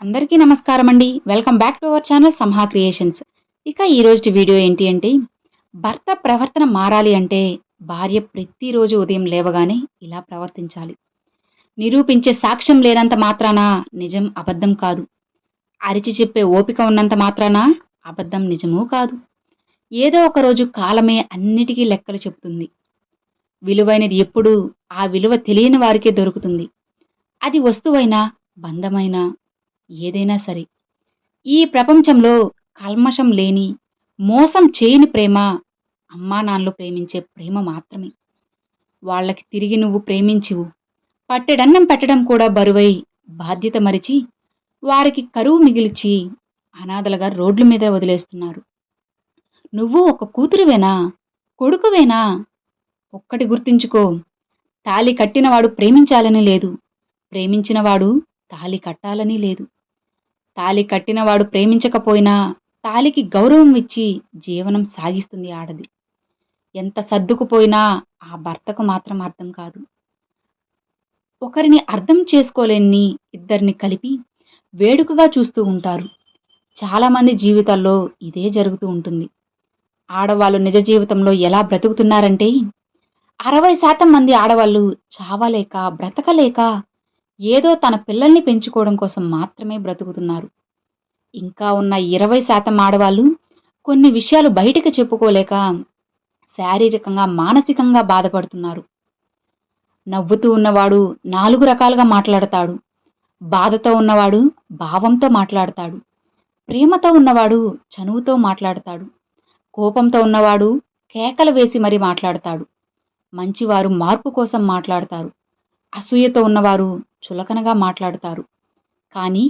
అందరికీ నమస్కారం అండి. Welcome back to our channel Samha creations. ఇక ఈరోజు వీడియో ఏంటి అంటే, భర్త ప్రవర్తన మారాలి అంటే భార్య ప్రతిరోజు ఉదయం లేవగానే ఇలా ప్రవర్తించాలి. నిరూపించే సాక్ష్యం లేనంత మాత్రాన నిజం అబద్ధం కాదు. అరిచి చెప్పే ఓపిక ఉన్నంత మాత్రాన అబద్ధం నిజమూ కాదు. ఏదో ఒక రోజు కాలమే అన్నిటికీ లెక్కలు చెప్తుంది. విలువైనది ఎప్పుడూ ఆ విలువ తెలియని వారికే దొరుకుతుంది. అది వస్తువైనా, బంధమైనా, ఏదైనా సరే. ఈ ప్రపంచంలో కల్మషం లేని, మోసం చేయని ప్రేమ అమ్మానాన్నలు ప్రేమించే ప్రేమ మాత్రమే. వాళ్ళకి తిరిగి నువ్వు ప్రేమించు, పట్టెడన్నం పెట్టడం కూడా బరువై, బాధ్యత మరిచి, వారికి కరువు మిగిల్చి, అనాథలుగా రోడ్ల మీద వదిలేస్తున్నారు. నువ్వు ఒక కూతురువేనా? కొడుకువేనా? ఒక్కటి గుర్తుంచుకో, తాళి కట్టినవాడు ప్రేమించాలని లేదు, ప్రేమించినవాడు తాళి కట్టాలని లేదు. తాళి కట్టినవాడు ప్రేమించకపోయినా తాళికి గౌరవం ఇచ్చి జీవనం సాగిస్తుంది ఆడది. ఎంత సర్దుకుపోయినా ఆ భర్తకు మాత్రం అర్థం కాదు. ఒకరిని అర్థం చేసుకోలేని ఇద్దరిని కలిపి వేడుకగా చూస్తూ ఉంటారు. చాలామంది జీవితాల్లో ఇదే జరుగుతూ ఉంటుంది. ఆడవాళ్ళు నిజ జీవితంలో ఎలా బ్రతుకుతున్నారంటే, 60% మంది ఆడవాళ్ళు చావలేక, బ్రతకలేక, ఏదో తన పిల్లల్ని పెంచుకోవడం కోసం మాత్రమే బ్రతుకుతున్నారు. ఇంకా ఉన్న 20% ఆడవాళ్ళు కొన్ని విషయాలు బయటకు చెప్పుకోలేక శారీరకంగా, మానసికంగా బాధపడుతున్నారు. నవ్వుతూ ఉన్నవాడు 4 రకాలుగా మాట్లాడతాడు. బాధతో ఉన్నవాడు భావంతో మాట్లాడతాడు. ప్రేమతో ఉన్నవాడు చనువుతో మాట్లాడతాడు. కోపంతో ఉన్నవాడు కేకలు వేసి మరీ మాట్లాడతాడు. మంచివారు మార్పు కోసం మాట్లాడతారు. అసూయతో ఉన్నవారు చులకనగా మాట్లాడతారు. కానీ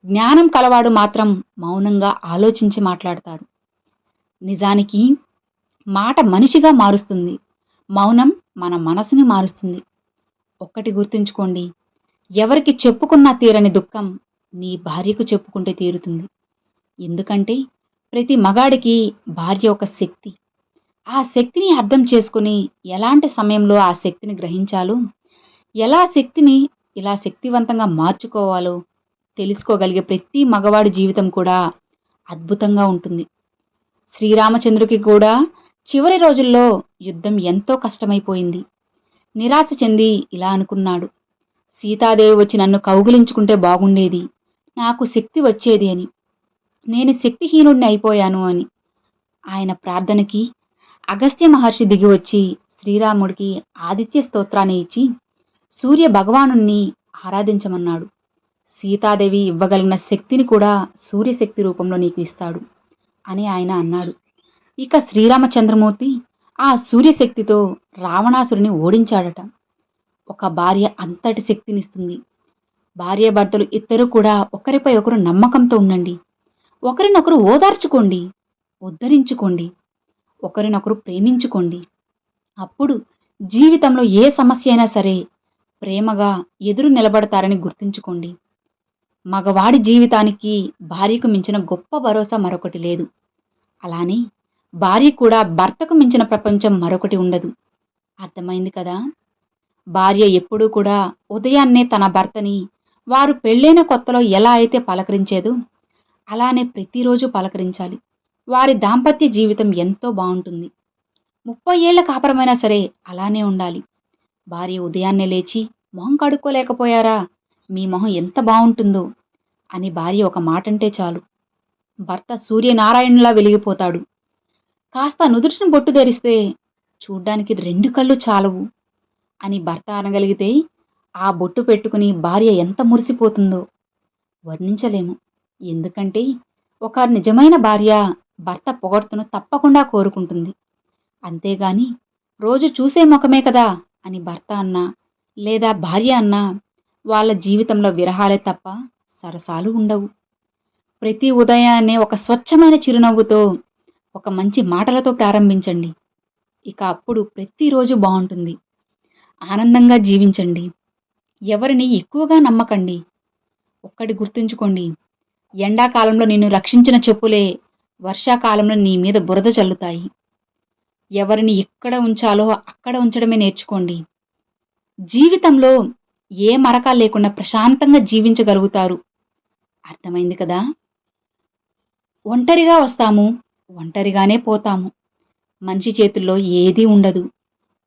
జ్ఞానం కలవాడు మాత్రం మౌనంగా ఆలోచించి మాట్లాడతారు. నిజానికి మాట మనిషిగా మారుస్తుంది. మౌనం మన మనసుని మారుస్తుంది. ఒక్కటి గుర్తుంచుకోండి, ఎవరికి చెప్పుకున్నా తీరని దుఃఖం నీ భార్యకు చెప్పుకుంటే తీరుతుంది. ఎందుకంటే ప్రతి మగాడికి భార్య ఒక శక్తి. ఆ శక్తిని అర్థం చేసుకుని ఎలాంటి సమయంలో ఆ శక్తిని గ్రహించాలో, ఎలా శక్తిని ఇలా శక్తివంతంగా మార్చుకోవాలో తెలుసుకోగలిగే ప్రతి మగవాడి జీవితం కూడా అద్భుతంగా ఉంటుంది. శ్రీరామచంద్రుకి కూడా చివరి రోజుల్లో యుద్ధం ఎంతో కష్టమైపోయింది. నిరాశ చెంది ఇలా అనుకున్నాడు, సీతాదేవి వచ్చి నన్ను కౌగిలించుకుంటే బాగుండేది, నాకు శక్తి వచ్చేది అని. నేను శక్తిహీనుడిని అయిపోయాను అని. ఆయన ప్రార్థనకి అగస్త్య మహర్షి దిగివచ్చి శ్రీరాముడికి ఆదిత్య స్తోత్రాన్ని ఇచ్చి సూర్య భగవానుణ్ణి ఆరాధించమన్నాడు. సీతాదేవి ఇవ్వగలిగిన శక్తిని కూడా సూర్యశక్తి రూపంలో నీకు ఇస్తాడు అని ఆయన అన్నాడు. ఇక శ్రీరామచంద్రమూర్తి ఆ సూర్యశక్తితో రావణాసురుని ఓడించాడట. ఒక భార్య అంతటి శక్తినిస్తుంది. భార్యాభర్తలు ఇద్దరు కూడా ఒకరిపై ఒకరు నమ్మకంతో ఉండండి. ఒకరినొకరు ఓదార్చుకోండి, ఉద్ధరించుకోండి, ఒకరినొకరు ప్రేమించుకోండి. అప్పుడు జీవితంలో ఏ సమస్య అయినా సరే ప్రేమగా ఎదురు నిలబడతారని గుర్తుంచుకోండి. మగవాడి జీవితానికి భార్యకు మించిన గొప్ప భరోసా మరొకటి లేదు. అలానే భార్య కూడా భర్తకు మించిన ప్రపంచం మరొకటి ఉండదు. అర్థమైంది కదా? భార్య ఎప్పుడూ కూడా ఉదయాన్నే తన భర్తని వారు పెళ్ళైన కొత్తలో ఎలా అయితే పలకరించేదో అలానే ప్రతిరోజు పలకరించాలి. వారి దాంపత్య జీవితం ఎంతో బాగుంటుంది. 30 ఏళ్ల కాపురమైనా సరే అలానే ఉండాలి. భార్య ఉదయాన్నే లేచి మొహం కడుక్కోలేకపోయారా, మీ మొహం ఎంత బాగుంటుందో అని భార్య ఒక మాటంటే చాలు, భర్త సూర్యనారాయణులా వెలిగిపోతాడు. కాస్త నుదుటిని బొట్టు ధరిస్తే చూడ్డానికి 2 కళ్ళు చాలవు అని భర్త అనగలిగితే ఆ బొట్టు పెట్టుకుని భార్య ఎంత మురిసిపోతుందో వర్ణించలేము. ఎందుకంటే ఒక నిజమైన భార్య భర్త పొగడ్తను తప్పకుండా కోరుకుంటుంది. అంతేగాని రోజు చూసే ముఖమే కదా అని భర్త అన్నా లేదా భార్య అన్నా వాళ్ళ జీవితంలో విరహాలే తప్ప సరసాలు ఉండవు. ప్రతి ఉదయాన్నే ఒక స్వచ్ఛమైన చిరునవ్వుతో, ఒక మంచి మాటలతో ప్రారంభించండి. ఇక అప్పుడు ప్రతిరోజు బాగుంటుంది. ఆనందంగా జీవించండి. ఎవరిని ఎక్కువగా నమ్మకండి. ఒక్కటి గుర్తుంచుకోండి, ఎండాకాలంలో నిన్ను రక్షించిన చెప్పులే వర్షాకాలంలో నీ మీద బురద చల్లుతాయి. ఎవరిని ఎక్కడ ఉంచాలో అక్కడ ఉంచడమే నేర్చుకోండి. జీవితంలో ఏ మరకా లేకుండా ప్రశాంతంగా జీవించగలుగుతారు అర్థమైంది కదా? ఒంటరిగా వస్తాము, ఒంటరిగానే పోతాము. మనిషి చేతుల్లో ఏదీ ఉండదు.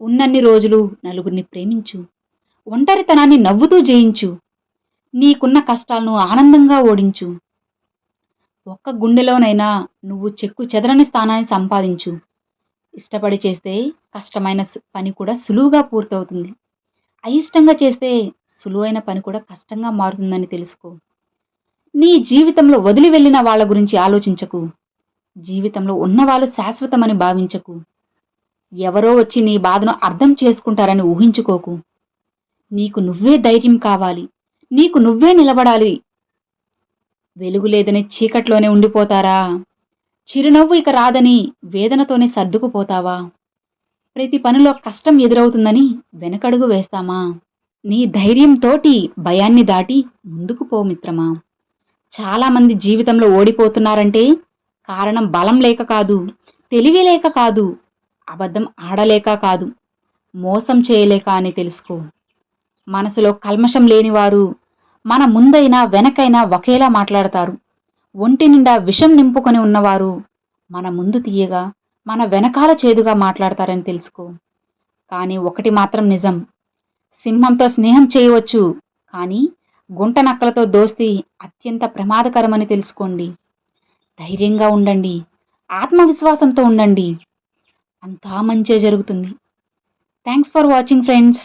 ఉన్నన్ని రోజులు నలుగురిని ప్రేమించు. ఒంటరితనాన్ని నవ్వుతూ జయించు. నీకున్న కష్టాలను ఆనందంగా ఓడించు. ఒక్క గుండెలోనైనా నువ్వు చెక్కు చెదరని స్థానాన్ని సంపాదించు. ఇష్టపడి చేస్తే కష్టమైన పని కూడా సులువుగా పూర్తవుతుంది. అయిష్టంగా చేస్తే సులువైన పని కూడా కష్టంగా మారుతుందని తెలుసుకో. నీ జీవితంలో వదిలి వెళ్ళిన వాళ్ళ గురించి ఆలోచించకు. జీవితంలో ఉన్నవాళ్ళు శాశ్వతమని భావించకు. ఎవరో వచ్చి నీ బాధను అర్థం చేసుకుంటారని ఊహించుకోకు. నీకు నువ్వే ధైర్యం కావాలి. నీకు నువ్వే నిలబడాలి. వెలుగు లేదని చీకట్లోనే ఉండిపోతారా? చిరునవ్వు ఇక రాదని వేదనతోనే సర్దుకుపోతావా? ప్రతి పనిలో కష్టం ఎదురవుతుందని వెనకడుగు వేస్తామా? నీ ధైర్యంతోటి భయాన్ని దాటి ముందుకు పో మిత్రమా. చాలామంది జీవితంలో ఓడిపోతున్నారంటే కారణం బలం లేక కాదు, తెలివి లేక కాదు, అబద్ధం ఆడలేక కాదు, మోసం చేయలేక అని తెలుసుకో. మనసులో కల్మషం లేనివారు మన ముందైనా వెనకైనా ఒకేలా మాట్లాడతారు. ఒంటి నిండా విషం నింపుకొని ఉన్నవారు మన ముందు తీయగా, మన వెనకాల చేదుగా మాట్లాడతారని తెలుసుకో. కానీ ఒకటి మాత్రం నిజం, సింహంతో స్నేహం చేయవచ్చు, కానీ గుంట నక్కలతో దోస్తీ అత్యంత ప్రమాదకరమని తెలుసుకోండి. ధైర్యంగా ఉండండి, ఆత్మవిశ్వాసంతో ఉండండి. అంతా మంచే జరుగుతుంది. Thanks for watching friends.